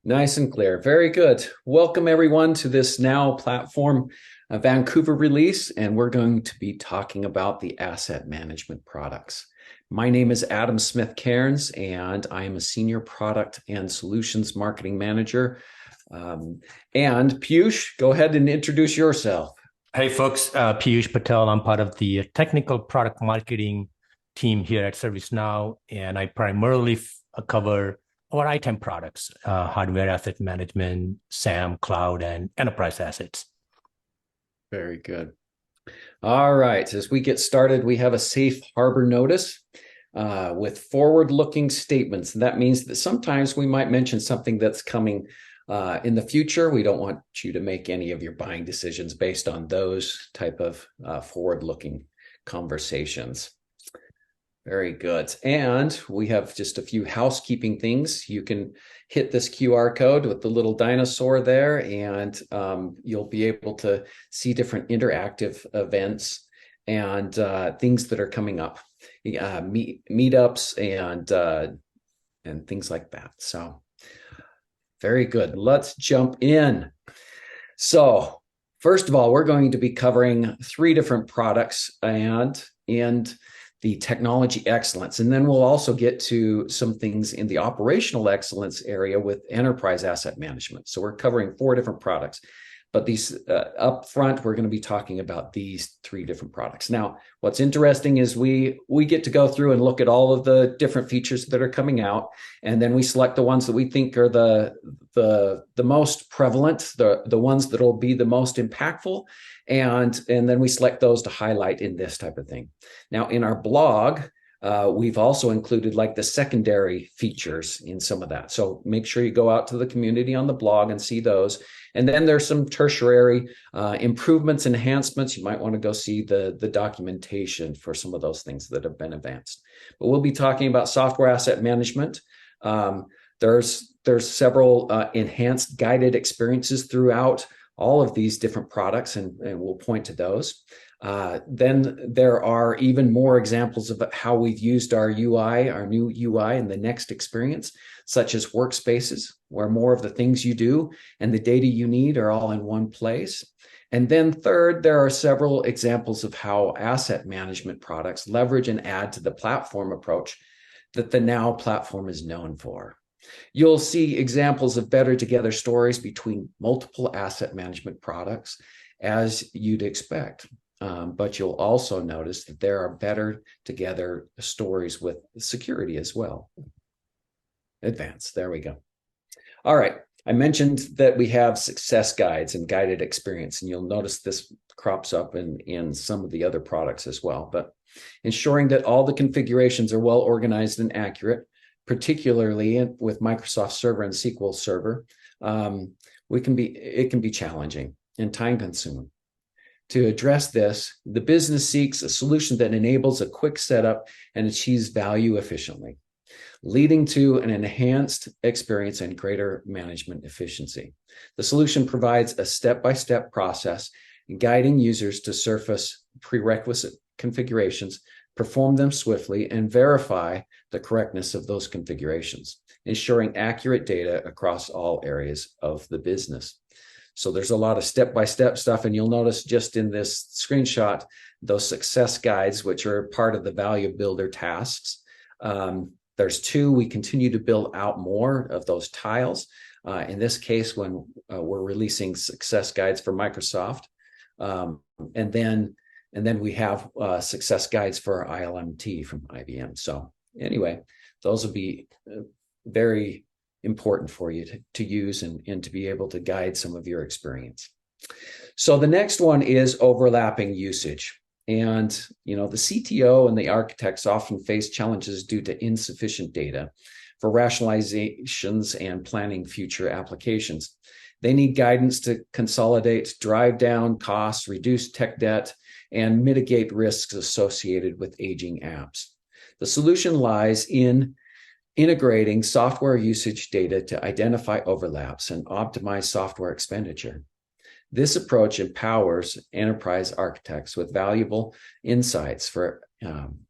Nice and clear. Very good. Welcome everyone to this Now platform, Vancouver Release, and we're going to be talking about the asset management products. My name is Adam Smith Cairns, and I am a senior product and solutions marketing manager. And Piyush, go ahead and introduce yourself. Hey folks, Piyush Patel. I'm part of the technical product marketing team here at ServiceNow, and I primarily cover our ITAM products, hardware asset management, SAM, cloud, and enterprise assets. Very good. All right. As we get started, we have a safe harbor notice with forward-looking statements. And that means that sometimes we might mention something that's coming in the future. We don't want you to make any of your buying decisions based on those type of forward-looking conversations. Very good. And we have just a few housekeeping things. You can hit this QR code with the little dinosaur there, and you'll be able to see different interactive events and things that are coming up, meetups and things like that. So very good. Let's jump in. So first of all, we're going to be covering 3 different products and the technology excellence. And then we'll also get to some things in the operational excellence area with enterprise asset management. So we're covering 4 different products. But these up front, we're going to be talking about these 3 different products. Now, what's interesting is we get to go through and look at all of the different features that are coming out, and then we select the ones that we think are the most prevalent, the ones that will be the most impactful, and then we select those to highlight in this type of thing. Now, in our blog, we've also included like the secondary features in some of that. So make sure you go out to the community on the blog and see those. And then there's some tertiary improvements, enhancements. You might want to go see the documentation for some of those things that have been advanced. But we'll be talking about software asset management. There's several enhanced guided experiences throughout all of these different products, and we'll point to those. Then there are even more examples of how we've used our UI, our new UI in the next experience, such as workspaces, where more of the things you do and the data you need are all in one place. And then third, there are several examples of how asset management products leverage and add to the platform approach that the Now platform is known for. You'll see examples of better together stories between multiple asset management products, as you'd expect. But you'll also notice that there are better together stories with security as well. Advanced. There we go. All right. I mentioned that we have success guides and guided experience, and you'll notice this crops up in some of the other products as well. But ensuring that all the configurations are well organized and accurate, particularly with Microsoft Server and SQL Server, it can be challenging and time consuming. To address this, the business seeks a solution that enables a quick setup and achieves value efficiently, leading to an enhanced experience and greater management efficiency. The solution provides a step-by-step process guiding users to surface prerequisite configurations, perform them swiftly, and verify the correctness of those configurations, ensuring accurate data across all areas of the business. So there's a lot of step-by-step stuff, and you'll notice just in this screenshot, those success guides, which are part of the value builder tasks. There's 2. We continue to build out more of those tiles. In this case, when we're releasing success guides for Microsoft, and then we have success guides for ILMT from IBM. So anyway, those will be very important for you to use and to be able to guide some of your experience. So the next one is overlapping usage. And, the CTO and the architects often face challenges due to insufficient data for rationalizations and planning future applications. They need guidance to consolidate, drive down costs, reduce tech debt, and mitigate risks associated with aging apps. The solution lies in integrating software usage data to identify overlaps and optimize software expenditure. This approach empowers enterprise architects with valuable insights for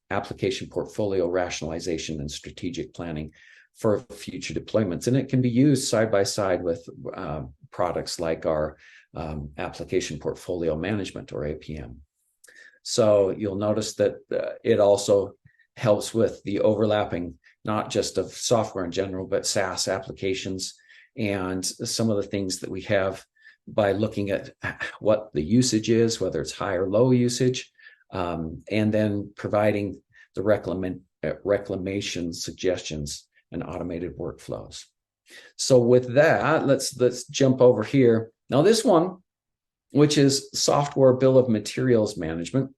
application portfolio rationalization and strategic planning for future deployments. And it can be used side by side with products like our application portfolio management, or APM. So you'll notice that it also helps with the overlapping, not just of software in general, but SaaS applications and some of the things that we have by looking at what the usage is, whether it's high or low usage, and then providing the reclamation suggestions and automated workflows. So with that, let's jump over here. Now this one, which is software bill of materials management,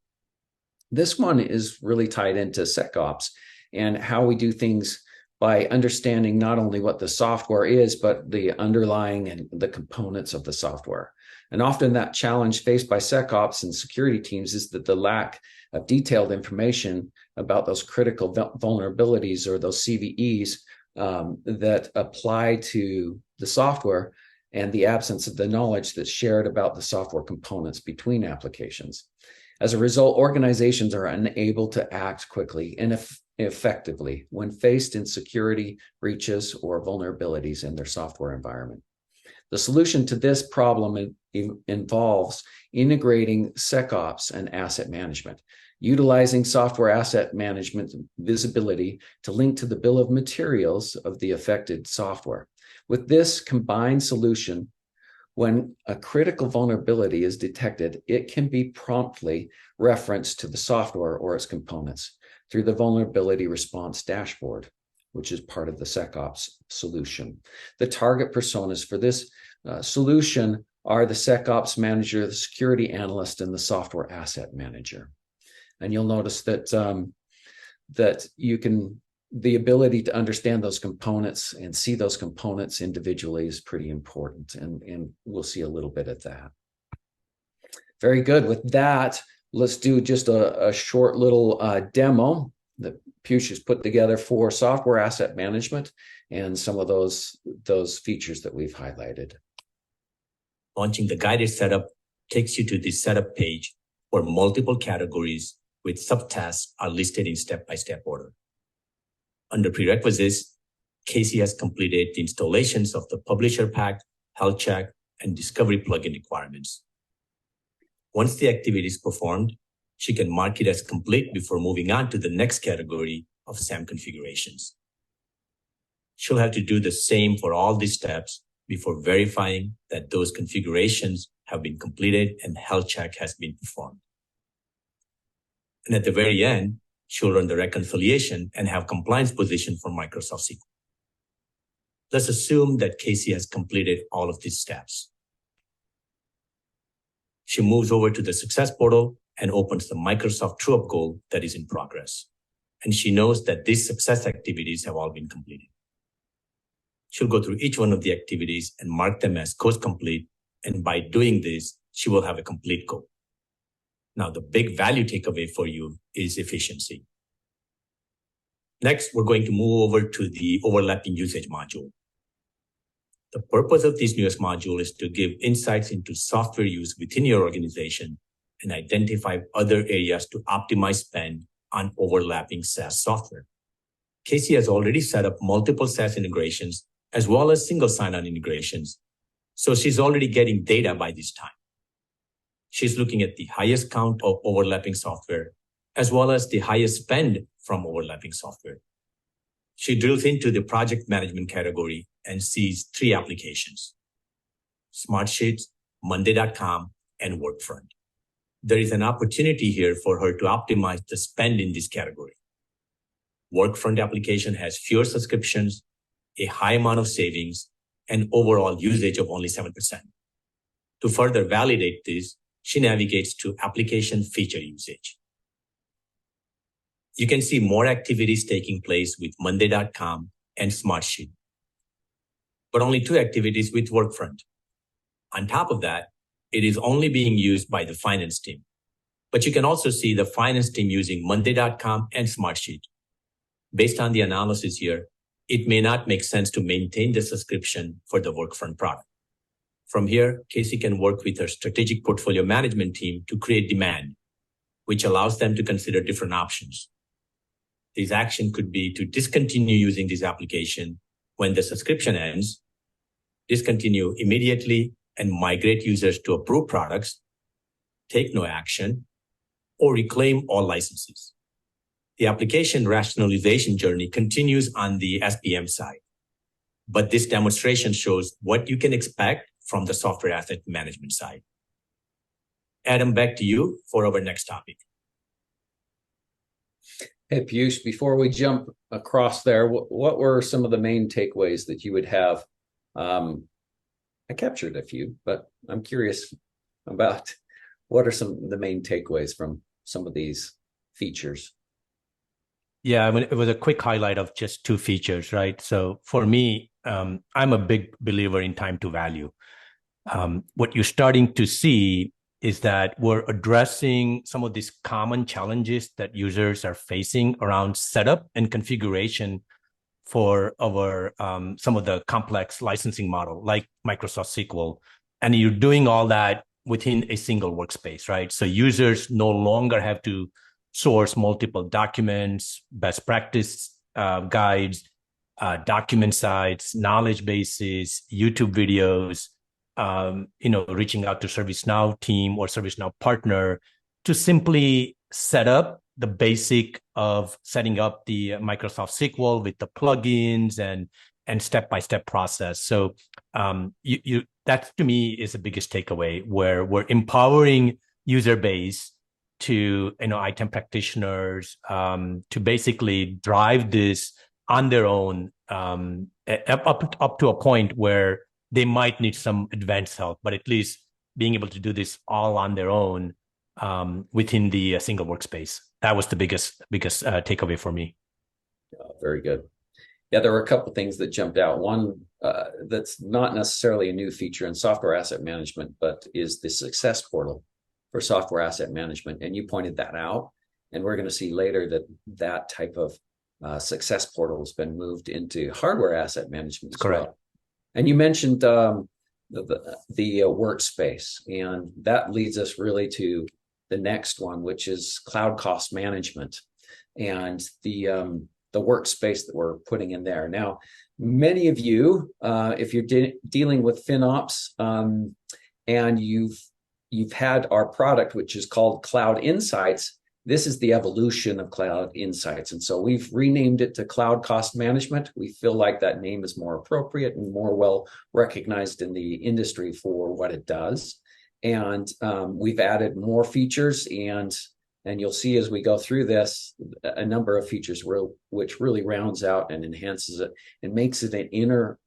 this one is really tied into SecOps and how we do things by understanding not only what the software is, but the underlying and the components of the software. And often that challenge faced by SecOps and security teams is that the lack of detailed information about those critical vulnerabilities, or those CVEs that apply to the software, and the absence of the knowledge that's shared about the software components between applications. As a result, organizations are unable to act quickly and effectively when faced in security breaches or vulnerabilities in their software environment. The solution to this problem involves integrating SecOps and asset management, utilizing software asset management visibility to link to the bill of materials of the affected software. With this combined solution, when a critical vulnerability is detected, it can be promptly referenced to the software or its components through the vulnerability response dashboard, which is part of the SecOps solution. The target personas for this solution are the SecOps manager, the security analyst, and the software asset manager. And you'll notice that the ability to understand those components and see those components individually is pretty important. And we'll see a little bit of that. Very good. With that, let's do just a short little demo that Piyush has put together for software asset management and some of those features that we've highlighted. Launching the guided setup takes you to the setup page where multiple categories with subtasks are listed in step-by-step order. Under prerequisites, Casey has completed the installations of the Publisher Pack, Health Check, and Discovery plugin requirements. Once the activity is performed, she can mark it as complete before moving on to the next category of SAM configurations. She'll have to do the same for all these steps before verifying that those configurations have been completed and Health Check has been performed. And at the very end, she'll run the reconciliation and have compliance position for Microsoft SQL. Let's assume that Casey has completed all of these steps. She moves over to the Success portal and opens the Microsoft TrueUp goal that is in progress. And she knows that these success activities have all been completed. She'll go through each one of the activities and mark them as course complete. And by doing this, she will have a complete goal. Now, the big value takeaway for you is efficiency. Next, we're going to move over to the overlapping usage module. The purpose of this newest module is to give insights into software use within your organization and identify other areas to optimize spend on overlapping SaaS software. Casey has already set up multiple SaaS integrations as well as single sign-on integrations, so she's already getting data by this time. She's looking at the highest count of overlapping software, as well as the highest spend from overlapping software. She drills into the project management category and sees 3 applications: Smartsheets, Monday.com, and Workfront. There is an opportunity here for her to optimize the spend in this category. Workfront application has fewer subscriptions, a high amount of savings, and overall usage of only 7%. To further validate this, she navigates to application feature usage. You can see more activities taking place with Monday.com and Smartsheet, but only 2 activities with Workfront. On top of that, it is only being used by the finance team, but you can also see the finance team using Monday.com and Smartsheet. Based on the analysis here, it may not make sense to maintain the subscription for the Workfront product. From here, Casey can work with her strategic portfolio management team to create demand, which allows them to consider different options. This action could be to discontinue using this application when the subscription ends, discontinue immediately and migrate users to approved products, take no action, or reclaim all licenses. The application rationalization journey continues on the SPM side, but this demonstration shows what you can expect from the software asset management side. Adam, back to you for our next topic. Hey, Piyush, before we jump across there, what were some of the main takeaways that you would have? I captured a few, but I'm curious about what are some of the main takeaways from some of these features? Yeah, I mean, it was a quick highlight of just two features, right? So for me, I'm a big believer in time to value. What you're starting to see is that we're addressing some of these common challenges that users are facing around setup and configuration for our some of the complex licensing model, like Microsoft SQL. And you're doing all that within a single workspace, right? So users no longer have to source multiple documents, best practice guides, document sites, knowledge bases, YouTube videos, reaching out to ServiceNow team or ServiceNow partner to simply set up the basic of setting up the Microsoft SQL with the plugins and step-by-step process. So that to me is the biggest takeaway, where we're empowering user base to ITAM practitioners to basically drive this on their own up to a point where they might need some advanced help, but at least being able to do this all on their own within the single workspace. That was the biggest takeaway for me. Very good. Yeah, there were a couple of things that jumped out. One that's not necessarily a new feature in software asset management, but is the success portal for software asset management. And you pointed that out. And we're going to see later that type of success portal has been moved into hardware asset management as Correct. well. And you mentioned the workspace, and that leads us really to the next one, which is cloud cost management and the workspace that we're putting in there. Now, many of you, if you're dealing with FinOps and you've had our product, which is called Cloud Insights, this is the evolution of Cloud Insights. And so we've renamed it to Cloud Cost Management. We feel like that name is more appropriate and more well recognized in the industry for what it does. And we've added more features, and you'll see as we go through this, a number of features which really rounds out and enhances it and makes it an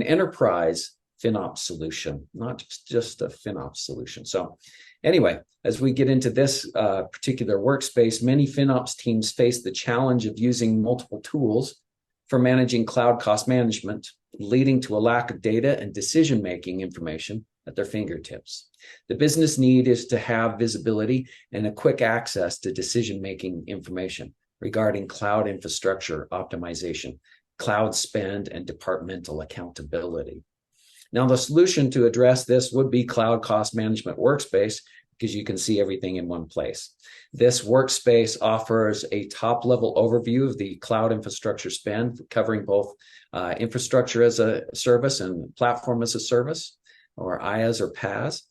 enterprise FinOps solution, not just a FinOps solution. So anyway, as we get into this particular workspace, many FinOps teams face the challenge of using multiple tools for managing cloud cost management, leading to a lack of data and decision-making information at their fingertips. The business need is to have visibility and a quick access to decision-making information regarding cloud infrastructure optimization, cloud spend, and departmental accountability. Now, the solution to address this would be Cloud Cost Management Workspace, because you can see everything in one place. This workspace offers a top-level overview of the cloud infrastructure spend, covering both infrastructure as a service and platform as a service, or IaaS or PaaS.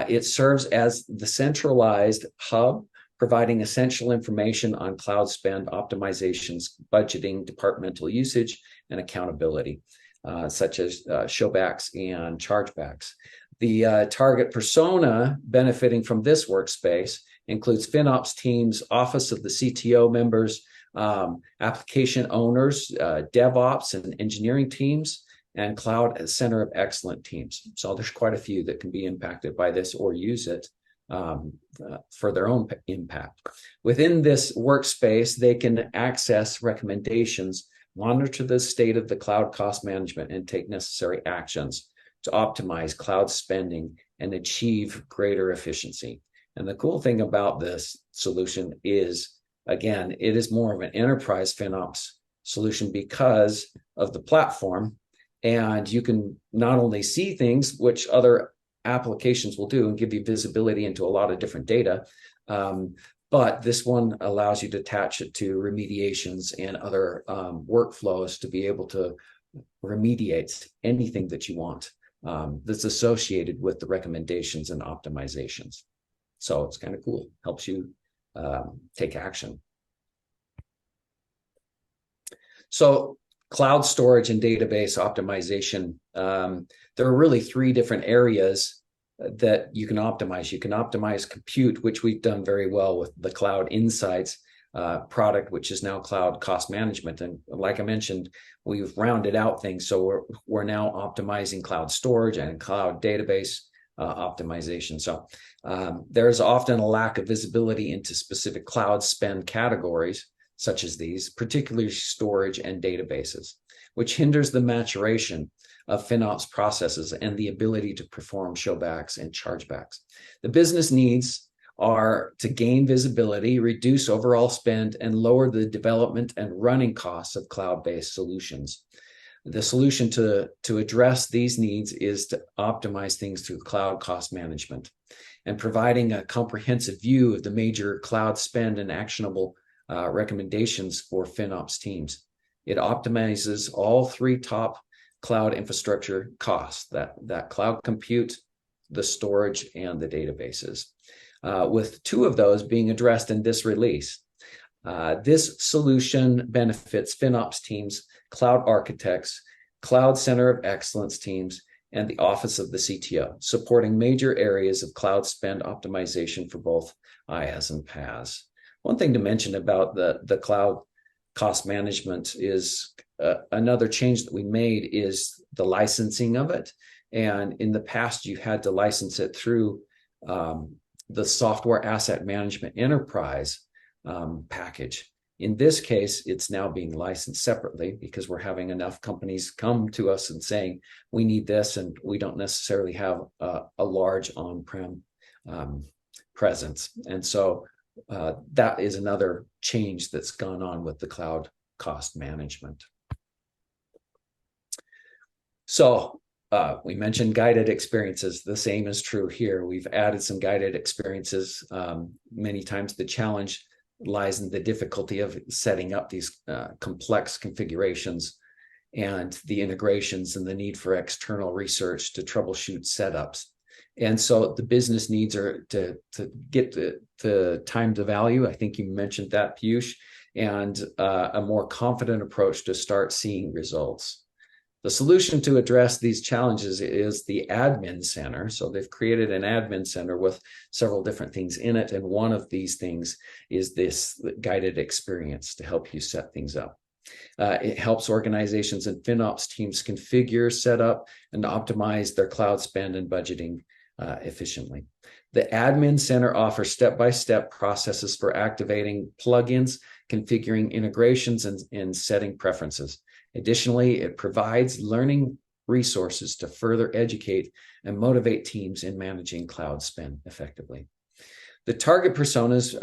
It serves as the centralized hub, providing essential information on cloud spend optimizations, budgeting, departmental usage, and accountability, such as showbacks and chargebacks. The target persona benefiting from this workspace includes FinOps teams, Office of the CTO members, application owners, DevOps and engineering teams, and Cloud Center of Excellence teams. So there's quite a few that can be impacted by this or use it for their own impact. Within this workspace, they can access recommendations, monitor the state of the cloud cost management, and take necessary actions to optimize cloud spending and achieve greater efficiency. And the cool thing about this solution is, again, it is more of an enterprise FinOps solution because of the platform. And you can not only see things, which other applications will do and give you visibility into a lot of different data, But this one allows you to attach it to remediations and other workflows to be able to remediate anything that you want that's associated with the recommendations and optimizations. So it's kind of cool. Helps you take action. So cloud storage and database optimization, there are really three different areas that you can optimize. You can optimize compute, which we've done very well with the Cloud Insights product, which is now cloud cost management. And like I mentioned, we've rounded out things. So we're now optimizing cloud storage and cloud database optimization. So there's often a lack of visibility into specific cloud spend categories, such as these, particularly storage and databases, which hinders the maturation of FinOps processes and the ability to perform showbacks and chargebacks. The business needs are to gain visibility, reduce overall spend, and lower the development and running costs of cloud-based solutions. The solution to address these needs is to optimize things through cloud cost management and providing a comprehensive view of the major cloud spend and actionable recommendations for FinOps teams. It optimizes all three top cloud infrastructure costs, that cloud compute, the storage, and the databases, with two of those being addressed in this release. This solution benefits FinOps teams, cloud architects, Cloud Center of Excellence teams, and the Office of the CTO, supporting major areas of cloud spend optimization for both IaaS and PaaS. One thing to mention about the cloud cost management is another change that we made is the licensing of it. And in the past, you had to license it through the Software Asset Management Enterprise package. In this case, it's now being licensed separately because we're having enough companies come to us and saying, we need this, and we don't necessarily have a large on-prem presence. And so that is another change that's gone on with the cloud cost management. So we mentioned guided experiences. The same is true here. We've added some guided experiences. Many times the challenge lies in the difficulty of setting up these complex configurations and the integrations and the need for external research to troubleshoot setups. And so the business needs are to get the time to value. I think you mentioned that, Piyush, and a more confident approach to start seeing results. The solution to address these challenges is the admin center. So they've created an admin center with several different things in it. And one of these things is this guided experience to help you set things up. It helps organizations and FinOps teams configure, set up, and optimize their cloud spend and budgeting efficiently. The admin center offers step-by-step processes for activating plugins, configuring integrations, and setting preferences. Additionally, it provides learning resources to further educate and motivate teams in managing cloud spend effectively. The target personas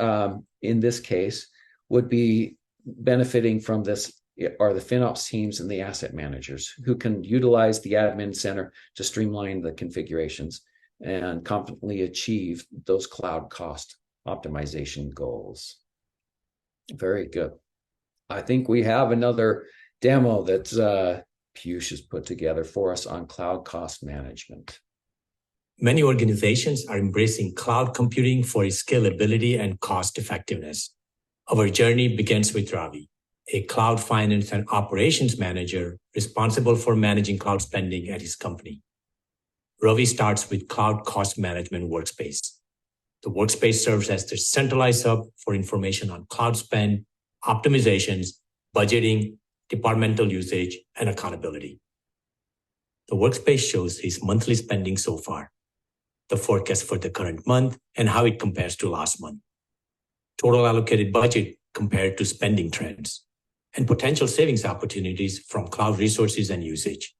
in this case would be benefiting from this are the FinOps teams and the asset managers who can utilize the admin center to streamline the configurations and confidently achieve those cloud cost optimization goals. Very good. I think we have another demo that Piyush has put together for us on cloud cost management. Many organizations are embracing cloud computing for its scalability and cost effectiveness. Our journey begins with Ravi, a cloud finance and operations manager responsible for managing cloud spending at his company. Ravi starts with Cloud Cost Management Workspace. The workspace serves as the centralized hub for information on cloud spend, optimizations, budgeting, departmental usage, and accountability. The workspace shows his monthly spending so far, the forecast for the current month, and how it compares to last month, total allocated budget compared to spending trends, and potential savings opportunities from cloud resources and usage.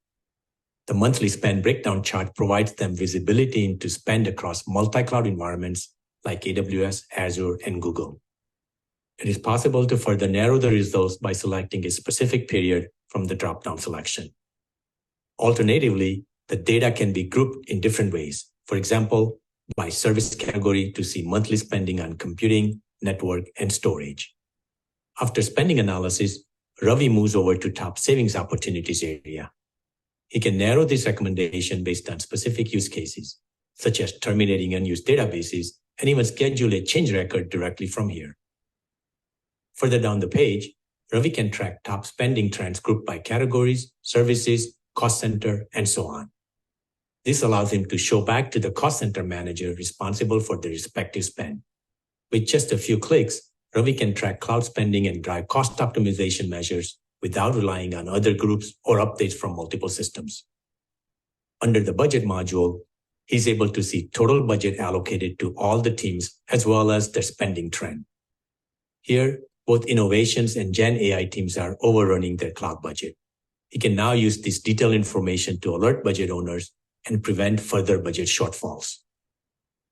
The monthly spend breakdown chart provides them visibility into spend across multi-cloud environments like AWS, Azure, and Google. It is possible to further narrow the results by selecting a specific period from the drop-down selection. Alternatively, the data can be grouped in different ways. For example, by service category to see monthly spending on computing, network, and storage. After spending analysis, Ravi moves over to top savings opportunities area. He can narrow this recommendation based on specific use cases, such as terminating unused databases, and even schedule a change record directly from here. Further down the page, Ravi can track top spending trends grouped by categories, services, cost center, and so on. This allows him to show back to the cost center manager responsible for the respective spend. With just a few clicks, Ravi can track cloud spending and drive cost optimization measures without relying on other groups or updates from multiple systems. Under the budget module, he's able to see total budget allocated to all the teams as well as their spending trend. Here, both innovations and Gen AI teams are overrunning their cloud budget. He can now use this detailed information to alert budget owners and prevent further budget shortfalls.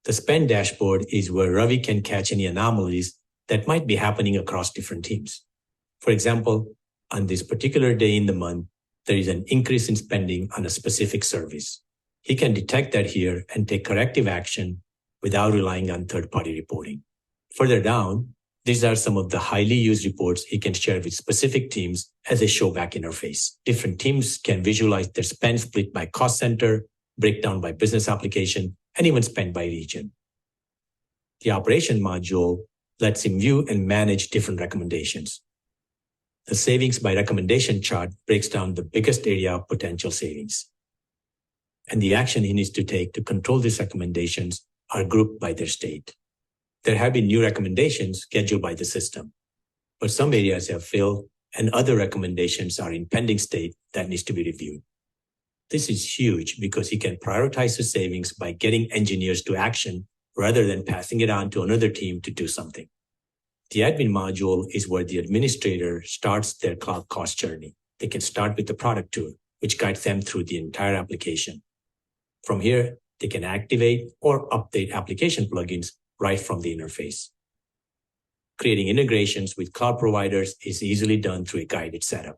The spend dashboard is where Ravi can catch any anomalies that might be happening across different teams. For example, on this particular day in the month, there is an increase in spending on a specific service. He can detect that here and take corrective action without relying on third-party reporting. Further down, these are some of the highly used reports he can share with specific teams as a showback interface. Different teams can visualize their spend split by cost center, breakdown by business application, and even spend by region. The operation module lets him view and manage different recommendations. The savings by recommendation chart breaks down the biggest area of potential savings. And the action he needs to take to control these recommendations are grouped by their state. There have been new recommendations scheduled by the system, but some areas have failed and other recommendations are in pending state that needs to be reviewed. This is huge because he can prioritize the savings by getting engineers to action rather than passing it on to another team to do something. The admin module is where the administrator starts their cloud cost journey. They can start with the product tool, which guides them through the entire application. From here, they can activate or update application plugins right from the interface. Creating integrations with cloud providers is easily done through a guided setup.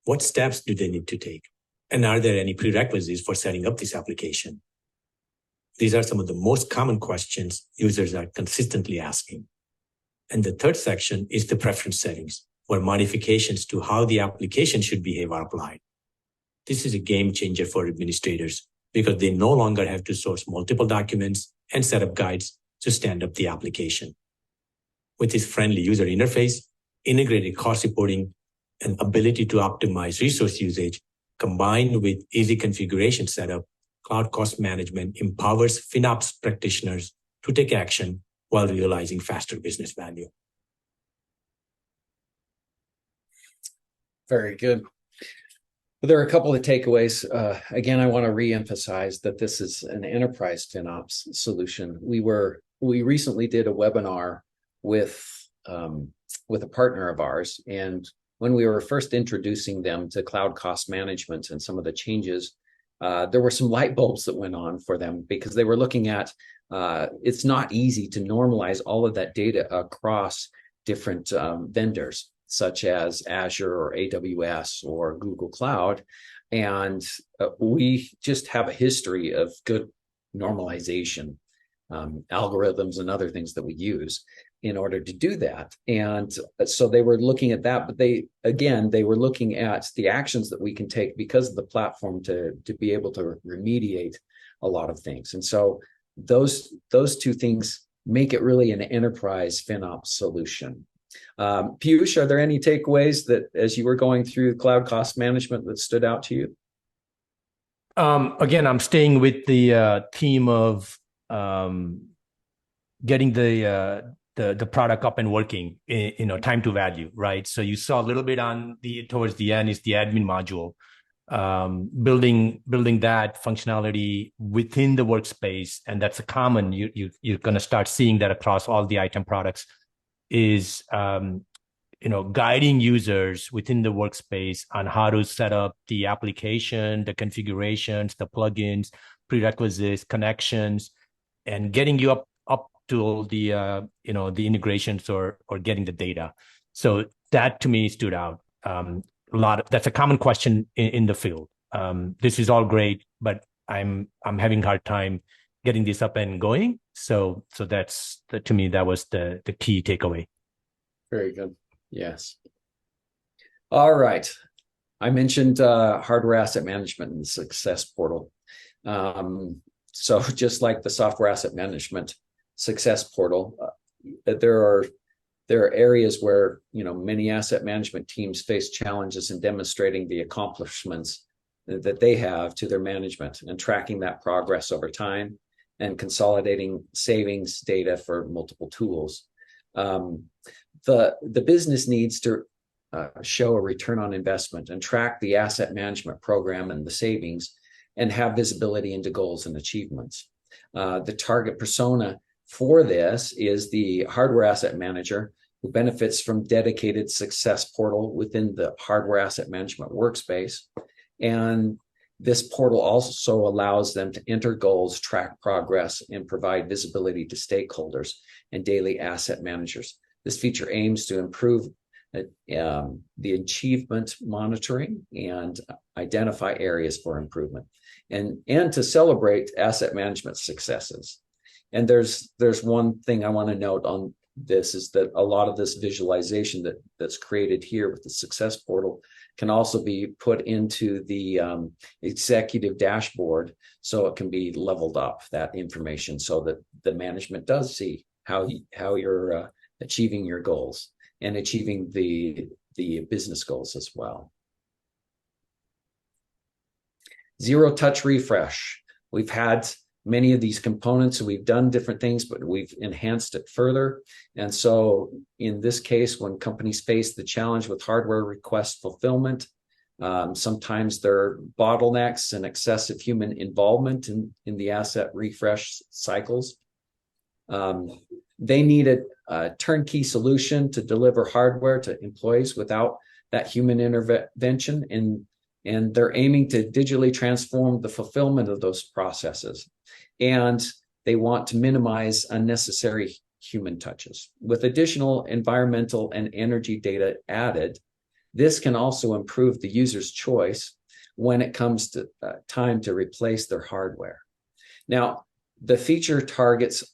What steps do they need to take? And are there any prerequisites for setting up this application? These are some of the most common questions users are consistently asking. And the third section is the preference settings, where modifications to how the application should behave are applied. This is a game changer for administrators because they no longer have to source multiple documents and set up guides to stand up the application. With this friendly user interface, integrated cost reporting, and ability to optimize resource usage, combined with easy configuration setup, cloud cost management empowers FinOps practitioners to take action while realizing faster business value. Very good. There are a couple of takeaways. Again, I want to reemphasize that this is an enterprise FinOps solution. We recently did a webinar with a partner of ours, and when we were first introducing them to cloud cost management and some of the changes, there were some light bulbs that went on for them because they were looking at it's not easy to normalize all of that data across different vendors, such as Azure or AWS or Google Cloud. And we just have a history of good normalization algorithms and other things that we use in order to do that. And so they were looking at that, but they were looking at the actions that we can take because of the platform to be able to remediate a lot of things. And so those two things make it really an enterprise FinOps solution. Piyush, are there any takeaways that as you were going through cloud cost management that stood out to you? Again, I'm staying with the theme of getting the product up and working, time to value, right? So you saw a little bit towards the end is the admin module, building that functionality within the workspace, and that's a common. You're going to start seeing that across all the item products. Is guiding users within the workspace on how to set up the application, the configurations, the plugins, prerequisites, connections, and getting you up to the the integrations or getting the data. So that to me stood out. That's a common question in the field. This is all great, but I'm having a hard time getting this up and going. So that's to me, that was the key takeaway. Very good. Yes. All right. I mentioned hardware asset management and the success portal. So just like the software asset management success portal, there are areas where many asset management teams face challenges in demonstrating the accomplishments that they have to their management and tracking that progress over time and consolidating savings data for multiple tools. The business needs to show a return on investment and track the asset management program and the savings and have visibility into goals and achievements. The target persona for this is the hardware asset manager who benefits from dedicated success portal within the hardware asset management workspace. And this portal also allows them to enter goals, track progress, and provide visibility to stakeholders and daily asset managers. This feature aims to improve the achievement monitoring and identify areas for improvement and to celebrate asset management successes. And there's one thing I want to note on this is that a lot of this visualization that's created here with the success portal can also be put into the executive dashboard, so it can be leveled up, that information, so that the management does see how you're achieving your goals and achieving the business goals as well. Zero touch refresh. We've had many of these components, and we've done different things, but we've enhanced it further. And so in this case, when companies face the challenge with hardware request fulfillment, sometimes there are bottlenecks and excessive human involvement in the asset refresh cycles. They need a turnkey solution to deliver hardware to employees without that human intervention, and they're aiming to digitally transform the fulfillment of those processes. And they want to minimize unnecessary human touches. With additional environmental and energy data added, this can also improve the user's choice when it comes to time to replace their hardware. Now, the feature targets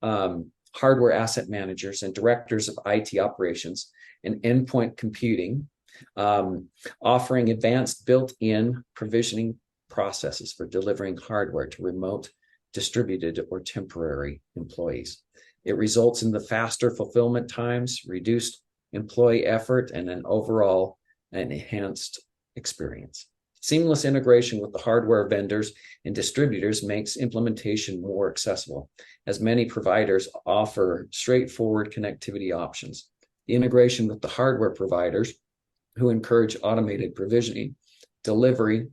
hardware asset managers and directors of IT operations and endpoint computing, offering advanced built-in provisioning processes for delivering hardware to remote, distributed, or temporary employees. It results in the faster fulfillment times, reduced employee effort, and an overall enhanced experience. Seamless integration with the hardware vendors and distributors makes implementation more accessible, as many providers offer straightforward connectivity options. The integration with the hardware providers, who encourage automated provisioning, delivery,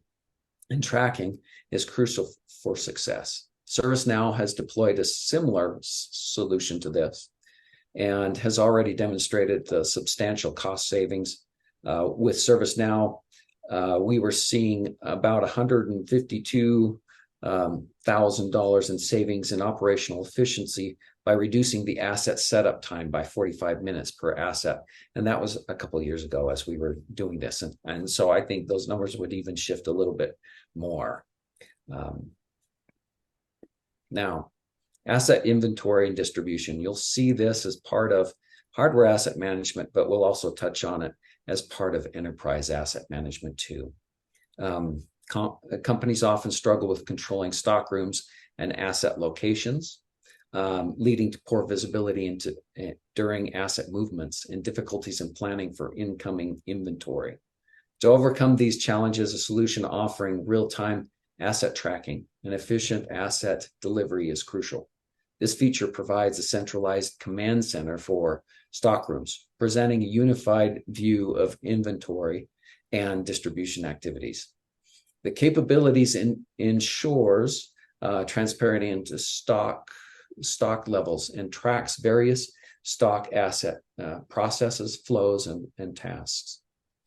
and tracking, is crucial for success. ServiceNow has deployed a similar solution to this and has already demonstrated the substantial cost savings. With ServiceNow, we were seeing about $152,000 in savings in operational efficiency by reducing the asset setup time by 45 minutes per asset. And that was a couple of years ago as we were doing this. And so I think those numbers would even shift a little bit more. Now, asset inventory and distribution. You'll see this as part of hardware asset management, but we'll also touch on it as part of enterprise asset management too. Companies often struggle with controlling stock rooms and asset locations, leading to poor visibility during asset movements and difficulties in planning for incoming inventory. To overcome these challenges, a solution offering real-time asset tracking and efficient asset delivery is crucial. This feature provides a centralized command center for stockrooms, presenting a unified view of inventory and distribution activities. The capabilities ensures transparency into stock levels and tracks various stock asset processes, flows, and tasks.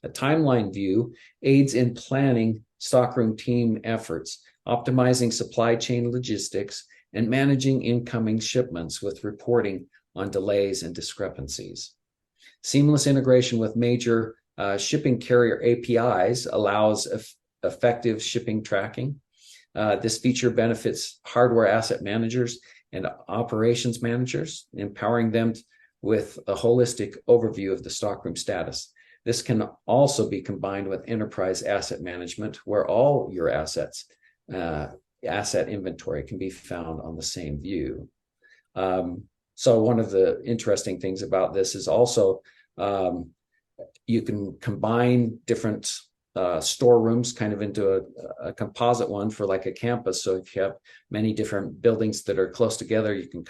A timeline view aids in planning stockroom team efforts, optimizing supply chain logistics, and managing incoming shipments with reporting on delays and discrepancies. Seamless integration with major shipping carrier APIs allows effective shipping tracking. This feature benefits hardware asset managers and operations managers, empowering them with a holistic overview of the stockroom status. This can also be combined with enterprise asset management, where all your assets, asset inventory can be found on the same view. So one of the interesting things about this is also you can combine different storerooms kind of into a composite one for like a campus. So if you have many different buildings that are close together, you can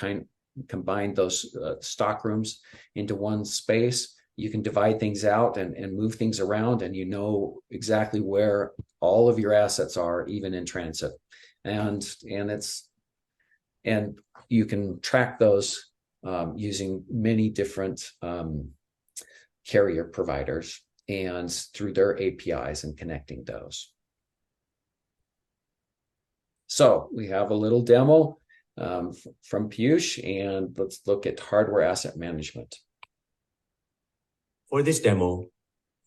combine those stock rooms into one space. You can divide things out and move things around, and you know exactly where all of your assets are, even in transit. And you can track those using many different carrier providers and through their APIs and connecting those. So we have a little demo from Piyush, and let's look at hardware asset management. For this demo,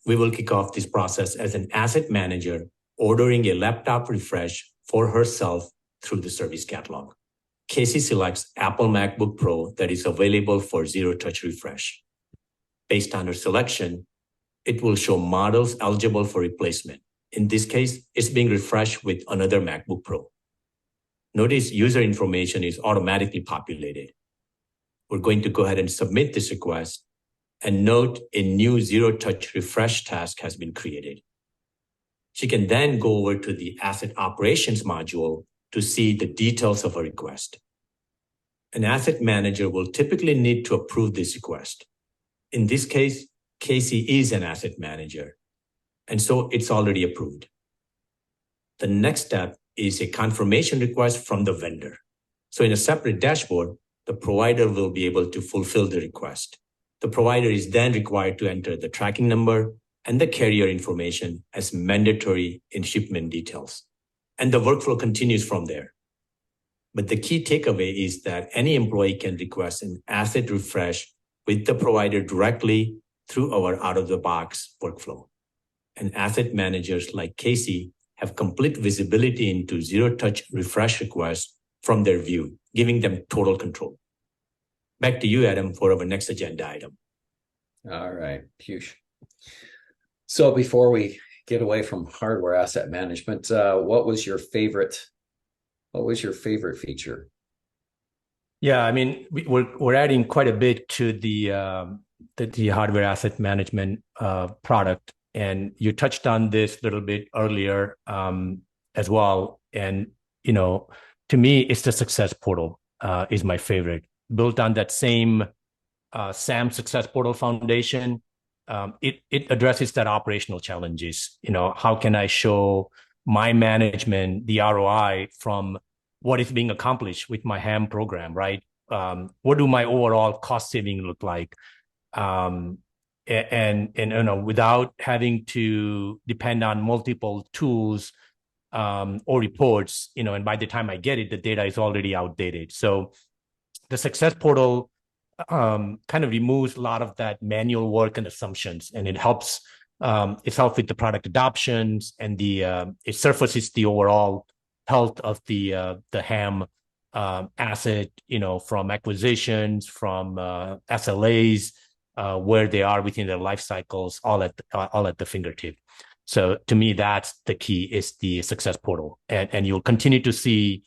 we will kick off this process as an asset manager ordering a laptop refresh for herself through the service catalog. Casey selects Apple MacBook Pro that is available for zero-touch refresh. Based on her selection, it will show models eligible for replacement. In this case, it's being refreshed with another MacBook Pro. Notice user information is automatically populated. We're going to go ahead and submit this request, and note a new zero-touch refresh task has been created. She can then go over to the asset operations module to see the details of a request. An asset manager will typically need to approve this request. In this case, Casey is an asset manager, and so it's already approved. The next step is a confirmation request from the vendor. So in a separate dashboard, the provider will be able to fulfill the request. The provider is then required to enter the tracking number and the carrier information as mandatory in shipment details. And the workflow continues from there. But the key takeaway is that any employee can request an asset refresh with the provider directly through our out-of-the-box workflow. And asset managers like Casey have complete visibility into zero-touch refresh requests from their view, giving them total control. Back to you, Adam, for our next agenda item. All right, Piyush. So before we get away from hardware asset management, what was your favorite feature? Yeah, I mean, we're adding quite a bit to the hardware asset management product, and you touched on this a little bit earlier as well. And to me, it's the success portal is my favorite, built on that same SAM Success Portal foundation. It addresses that operational challenges. How can I show my management the ROI from what is being accomplished with my HAM program, right? What do my overall cost saving look like? And without having to depend on multiple tools or reports, and by the time I get it, the data is already outdated. So the Success Portal kind of removes a lot of that manual work and assumptions, and it helps with the product adoptions, and it surfaces the overall health of the HAM asset, from acquisitions, from SLAs, where they are within their life cycles, all at the fingertip. So to me, that's the key, is the Success Portal, and you'll continue to see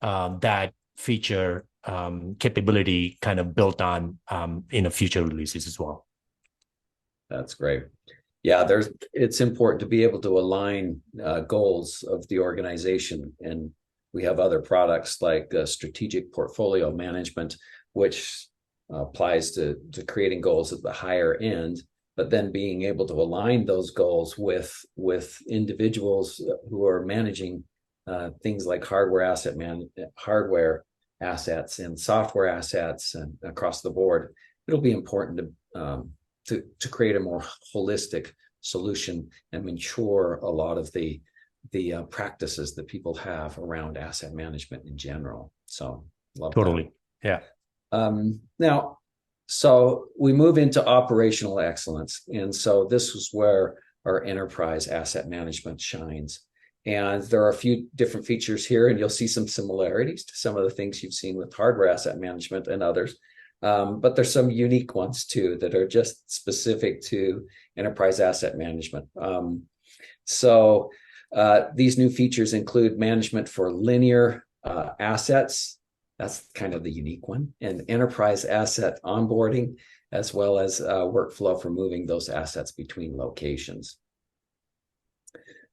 that feature capability kind of built on in future releases as well. That's great. Yeah, it's important to be able to align goals of the organization, and we have other products like strategic portfolio management, which applies to creating goals at the higher end, but then being able to align those goals with individuals who are managing things like hardware assets and software assets and across the board. It'll be important to create a more holistic solution and mature a lot of the practices that people have around asset management in general. So love totally that. Yeah. Now, so we move into operational excellence, and so this is where our enterprise asset management shines. And there are a few different features here, and you'll see some similarities to some of the things you've seen with hardware asset management and others. But there's some unique ones too that are just specific to enterprise asset management. These new features include management for linear assets. That's kind of the unique one, and enterprise asset onboarding, as well as workflow for moving those assets between locations.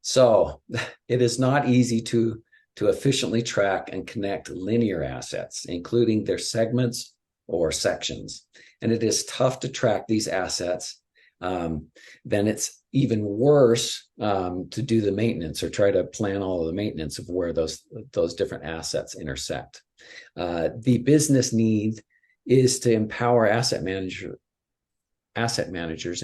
So it is not easy to efficiently track and connect linear assets, including their segments or sections. And it is tough to track these assets. Then it's even worse to do the maintenance or try to plan all of the maintenance of where those different assets intersect. The business need is to empower asset managers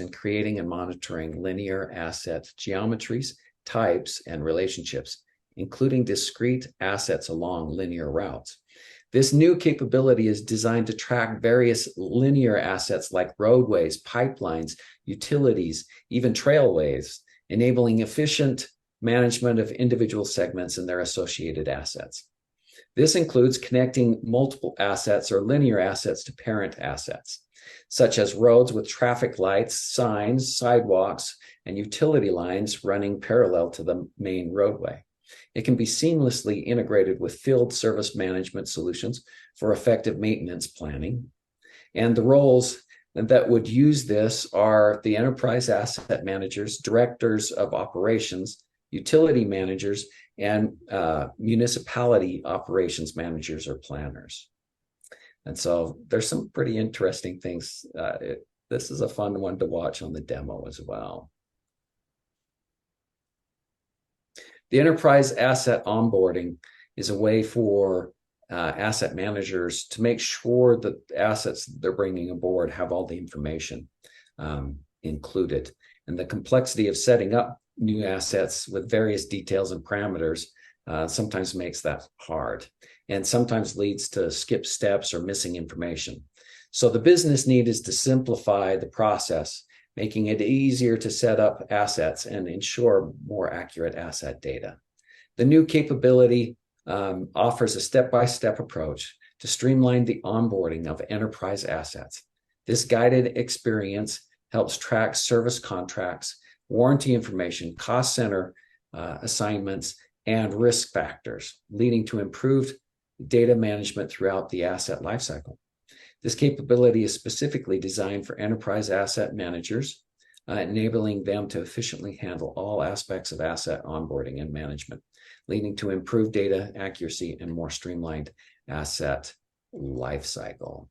in creating and monitoring linear asset geometries, types, and relationships, including discrete assets along linear routes. This new capability is designed to track various linear assets like roadways, pipelines, utilities, even trailways, enabling efficient management of individual segments and their associated assets. This includes connecting multiple assets or linear assets to parent assets, such as roads with traffic lights, signs, sidewalks, and utility lines running parallel to the main roadway. It can be seamlessly integrated with field service management solutions for effective maintenance planning. And the roles that would use this are the enterprise asset managers, directors of operations, utility managers, and municipality operations managers or planners. And so there's some pretty interesting things. This is a fun one to watch on the demo as well. The enterprise asset onboarding is a way for asset managers to make sure that the assets they're bringing aboard have all the information included. And the complexity of setting up new assets with various details and parameters sometimes makes that hard, and sometimes leads to skip steps or missing information. So the business need is to simplify the process, making it easier to set up assets and ensure more accurate asset data. The new capability offers a step-by-step approach to streamline the onboarding of enterprise assets. This guided experience helps track service contracts, warranty information, cost center assignments, and risk factors, leading to improved data management throughout the asset lifecycle. This capability is specifically designed for enterprise asset managers, enabling them to efficiently handle all aspects of asset onboarding and management, leading to improved data accuracy and more streamlined asset lifecycle.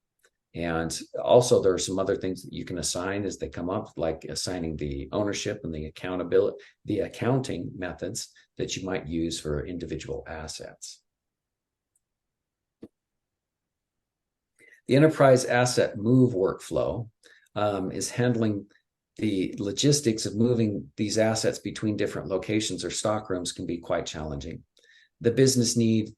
And also there are some other things that you can assign as they come up, like assigning the ownership and the accountability, the accounting methods that you might use for individual assets. The enterprise asset move workflow is handling the logistics of moving these assets between different locations or stockrooms can be quite challenging. The business needs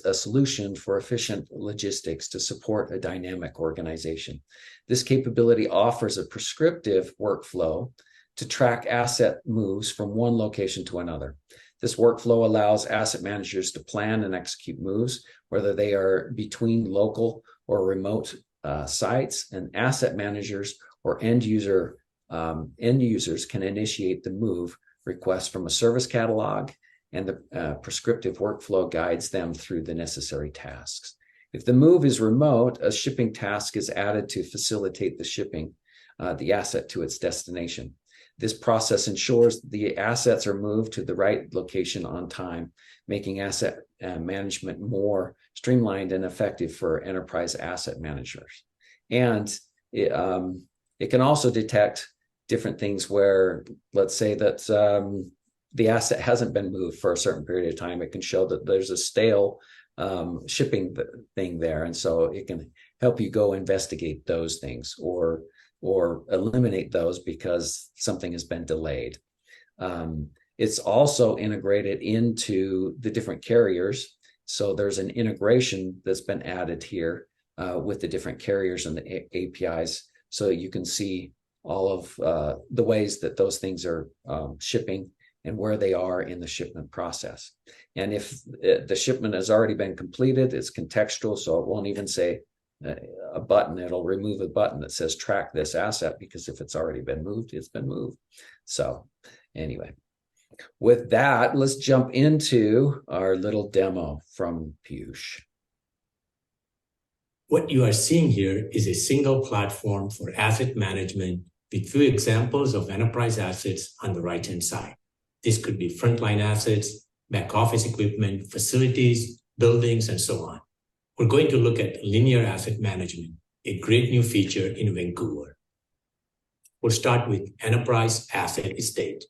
a solution for efficient logistics to support a dynamic organization. This capability offers a prescriptive workflow to track asset moves from one location to another. This workflow allows asset managers to plan and execute moves, whether they are between local or remote sites, and asset managers or end users can initiate the move request from a service catalog, and the prescriptive workflow guides them through the necessary tasks. If the move is remote, a shipping task is added to facilitate the shipping the asset to its destination. This process ensures the assets are moved to the right location on time, making asset management more streamlined and effective for enterprise asset managers. And it can also detect different things where, let's say that the asset hasn't been moved for a certain period of time. It can show that there's a stale shipping thing there. And so it can help you go investigate those things or eliminate those because something has been delayed. It's also integrated into the different carriers. So there's an integration that's been added here with the different carriers and the APIs, so you can see all of the ways that those things are shipping and where they are in the shipment process. And if the shipment has already been completed, it's contextual, so it won't even say a button. It'll remove a button that says track this asset, because if it's already been moved, it's been moved. So anyway, with that, let's jump into our little demo from Piyush. What you are seeing here is a single platform for asset management with few examples of enterprise assets on the right-hand side. This could be frontline assets, back office equipment, facilities, buildings, and so on. We're going to look at linear asset management, a great new feature in Vancouver. We'll start with enterprise asset estate.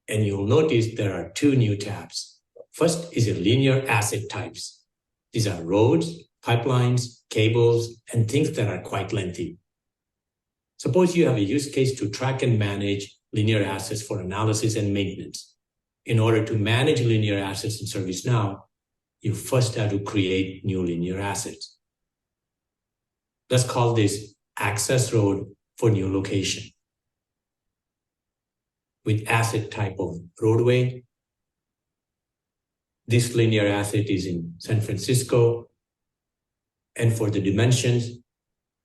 And you'll notice there are two new tabs. First is a linear asset types. These are roads, pipelines, cables, and things that are quite lengthy. Suppose you have a use case to track and manage linear assets for analysis and maintenance. In order to manage linear assets in ServiceNow, you first have to create new linear assets. Let's call this access road for new location. With asset type of roadway, this linear asset is in San Francisco. And for the dimensions,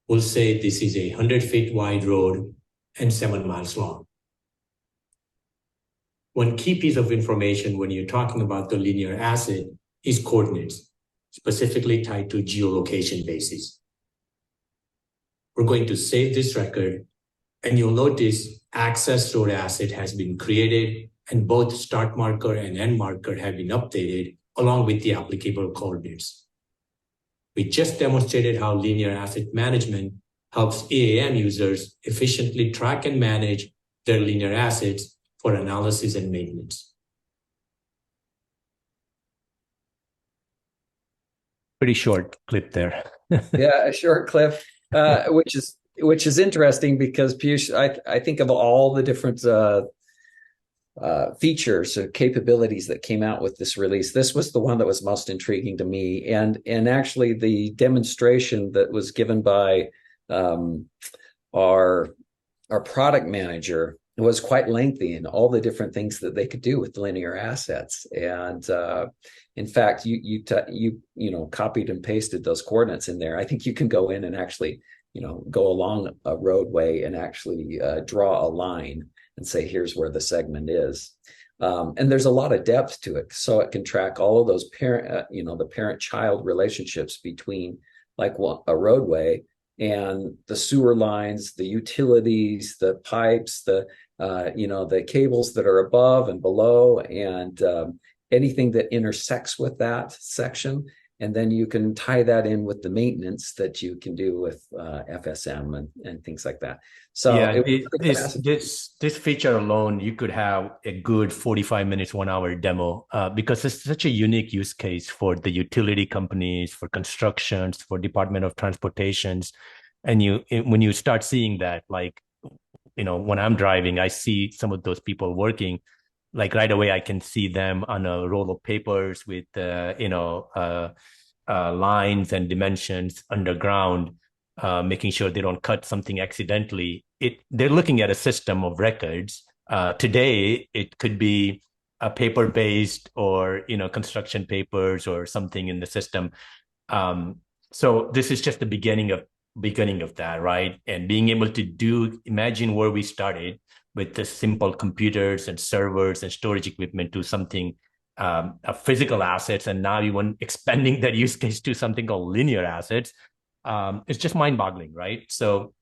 we'll say this is a 100 feet wide road and 7 miles long. One key piece of information when you're talking about the linear asset is coordinates, specifically tied to geolocation basis. We're going to save this record, and you'll notice access road asset has been created, and both start marker and end marker have been updated along with the applicable coordinates. We just demonstrated how linear asset management helps EAM users efficiently track and manage their linear assets for analysis and maintenance. Pretty short clip there. Yeah, a short clip, which is interesting because Piyush, I think of all the different features or capabilities that came out with this release, this was the one that was most intriguing to me. And actually, the demonstration that was given by our product manager was quite lengthy, and all the different things that they could do with linear assets. And in fact, you copied and pasted those coordinates in there. I think you can go in and actually go along a roadway and actually draw a line and say, here's where the segment is. And there's a lot of depth to it. So it can track all of those the parent-child relationships between like a roadway and the sewer lines, the utilities, the pipes, the cables that are above and below, and anything that intersects with that section. And then you can tie that in with the maintenance that you can do with FSM and things like that. So yeah, this feature alone, you could have a good 45 minutes, 1 hour demo because it's such a unique use case for the utility companies, for constructions, for Department of Transportations. And when you start seeing that, like, when I'm driving, I see some of those people working. Like right away, I can see them on a roll of papers with, lines and dimensions underground, making sure they don't cut something accidentally. They're looking at a system of records. Today, it could be a paper-based or, construction papers or something in the system. So this is just the beginning of that, right? And being able to imagine where we started with the simple computers and servers and storage equipment to something, physical assets, and now you want expanding that use case to something called linear assets. It's just mind-boggling, right? So,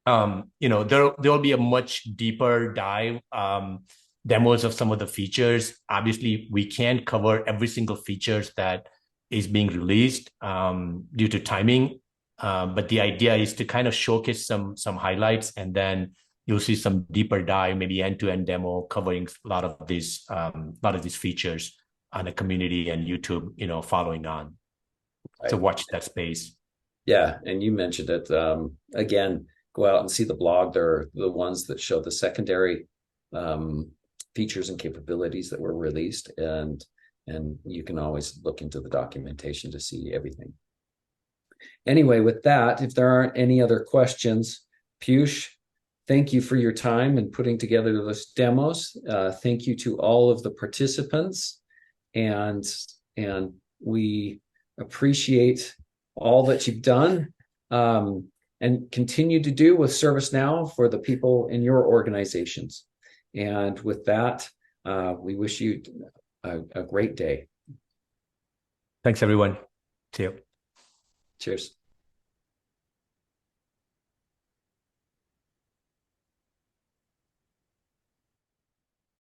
there'll be a much deeper dive demos of some of the features. Obviously, we can't cover every single features that is being released due to timing, but the idea is to kind of showcase some highlights, and then you'll see some deeper dive, maybe end-to-end demo covering a lot of these features on the community and YouTube, following on. Right. So watch that space. Yeah, and you mentioned it again. Go out and see the blog. They're the ones that show the secondary features and capabilities that were released, and you can always look into the documentation to see everything. Anyway, with that, if there aren't any other questions, Piyush, thank you for your time and putting together those demos. Thank you to all of the participants, and we appreciate all that you've done and continue to do with ServiceNow for the people in your organizations. And with that, we wish you a great day. Thanks, everyone. See you. Cheers.